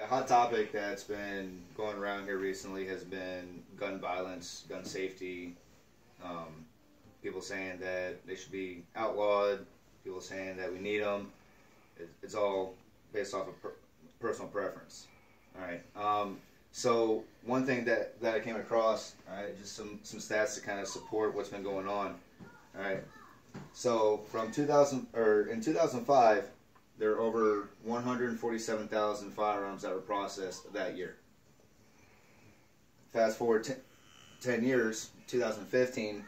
a hot topic that's been going around here recently has been gun violence, gun safety. Um, People saying that they should be outlawed. People saying that we need them. It's all based off of personal preference. All right. So one thing that I came across, all right, just some stats to kind of support what's been going on. All right. So from 2000 or in 2005, there are over 147,000 firearms that were processed that year. Fast forward 10 years, 2015,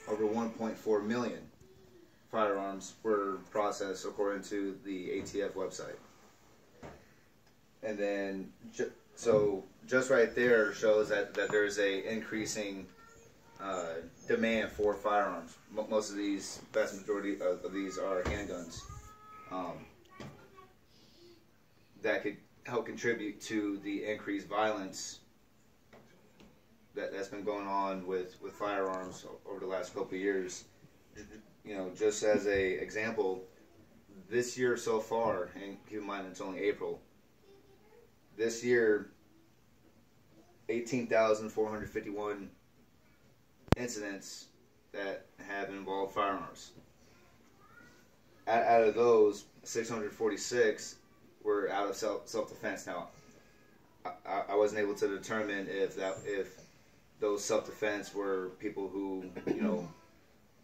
over 1.4 million firearms were processed according to the ATF website. And then, so just right there shows that there's a increasing demand for firearms. Most of these, vast majority of these are handguns. That could help contribute to the increased violence that's been going on with firearms over the last couple of years. You know, just as a example, this year so far, and keep in mind it's only April, this year 18,451 incidents that have involved firearms. Out of those, 646 were out of self-defense. Now, I wasn't able to determine if those self-defense were people who, you know,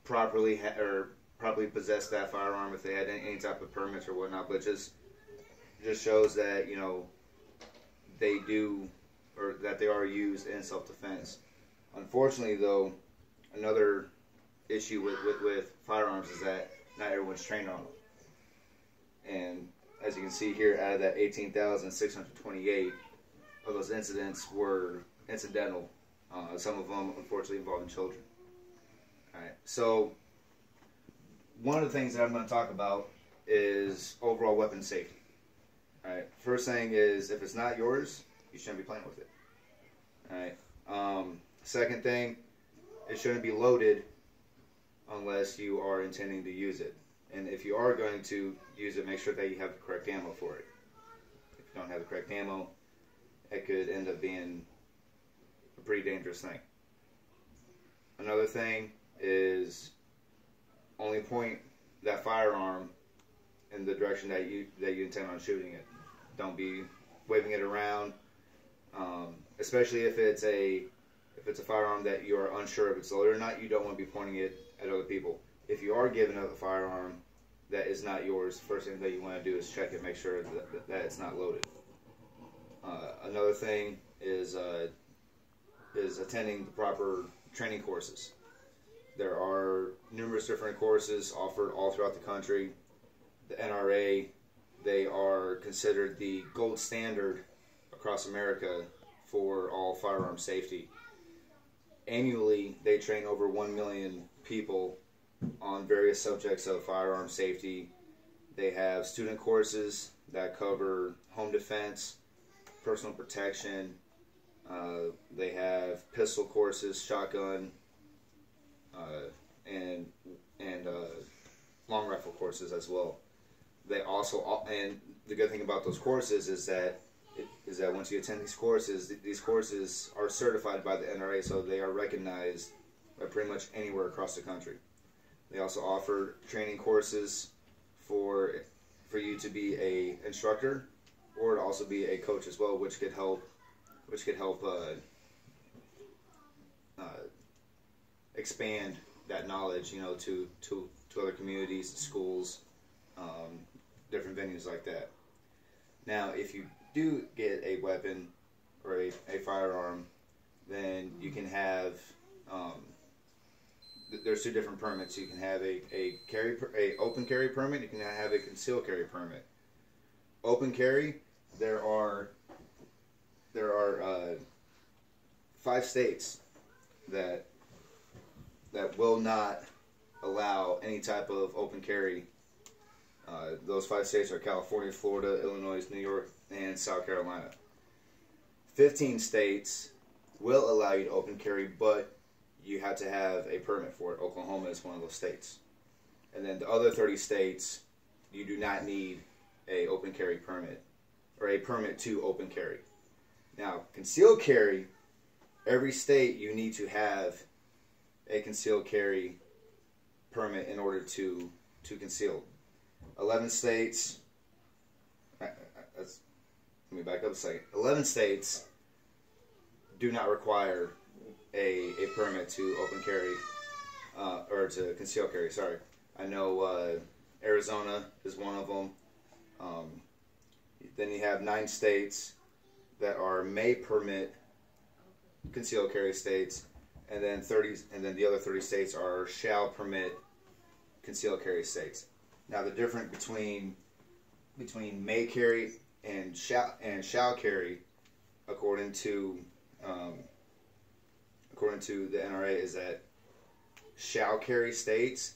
properly possessed that firearm, if they had any type of permits or whatnot, but just shows that, you know, they do, or that they are used in self-defense. Unfortunately, though, another issue with firearms is that not everyone's trained on them. And as you can see here, out of that 18,628 of those incidents were incidental. Some of them, unfortunately, involving children. All right. So one of the things that I'm going to talk about is overall weapon safety. All right. First thing is, if it's not yours, you shouldn't be playing with it. All right. Second thing, it shouldn't be loaded unless you are intending to use it. And if you are going to use it, make sure that you have the correct ammo for it. If you don't have the correct ammo, it could end up being a pretty dangerous thing. Another thing is only point that firearm in the direction that you intend on shooting it. Don't be waving it around, especially if it's a firearm that you are unsure if it's loaded or not. You don't want to be pointing it at other people. If you are given a firearm that is not yours, the first thing that you want to do is check it, make sure that it's not loaded. Another thing is attending the proper training courses. There are numerous different courses offered all throughout the country. The NRA, they are considered the gold standard across America for all firearm safety. Annually, they train over 1 million people on various subjects of firearm safety. They have student courses that cover home defense, personal protection. They have pistol courses, shotgun, and long rifle courses as well. They also, and the good thing about those courses is that once you attend these courses are certified by the NRA, so they are recognized by pretty much anywhere across the country. They also offer training courses for you to be a instructor, or to also be a coach as well, which could help expand that knowledge, you know, to other communities, schools, different venues like that. Now, if you do get a weapon or a firearm, then you can have there's two different permits. You can have a open carry permit. You can have a concealed carry permit. Open carry, there are 5 states that will not allow any type of open carry. Those 5 states are California, Florida, Illinois, New York, and South Carolina. 15 states will allow you to open carry, but you have to have a permit for it. Oklahoma is one of those states. And then the other 30 states, you do not need a open carry permit or a permit to open carry. Now, concealed carry, every state you need to have a concealed carry permit in order to conceal. 11 states. Let me back up a second. 11 states do not require a permit to open carry or to conceal carry. Sorry, I know Arizona is one of them. Then you have 9 states that are may permit concealed carry states, and then the other 30 states are shall permit concealed carry states. Now the difference between may carry and shall carry, according to the NRA, is that shall carry states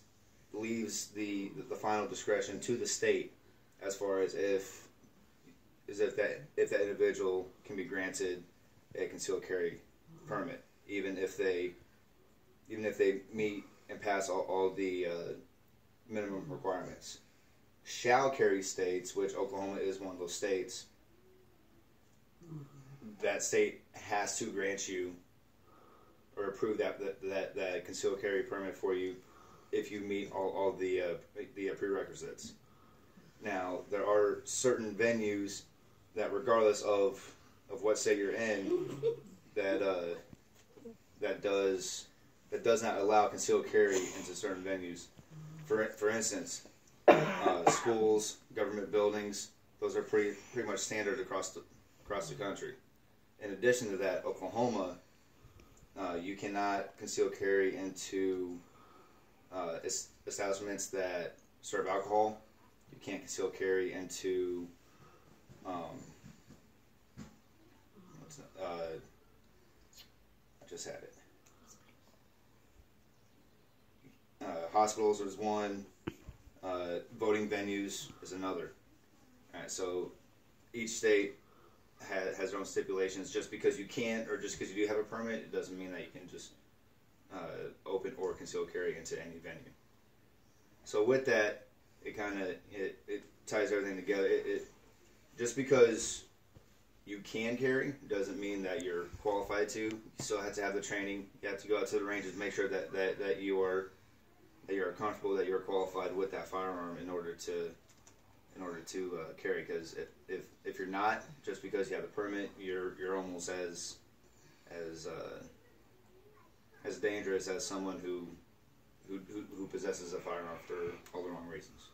leaves the final discretion to the state as far as if that individual can be granted a concealed carry permit, even if they meet and pass all the minimum requirements. Shall carry states, which Oklahoma is one of those states, that state has to grant you or approve that concealed carry permit for you if you meet all the prerequisites. Now, there are certain venues that, regardless of what state you're in, that does not allow concealed carry into certain venues. For instance, schools, government buildings, those are pretty much standard across the country. In addition to that, Oklahoma, you cannot conceal carry into establishments that serve alcohol. You can't conceal carry into I just had it. Hospitals is one. Voting venues is another. All right, so each state has their own stipulations. Just because you can't, or just because you do have a permit, it doesn't mean that you can just open or conceal carry into any venue. So with that, it ties everything together. It just because you can carry doesn't mean that you're qualified to. You still have to have the training. You have to go out to the ranges, make sure that you are comfortable, that you're qualified with that firearm in order to carry. Because if you're not, just because you have a permit, you're almost as dangerous as someone who possesses a firearm for all the wrong reasons.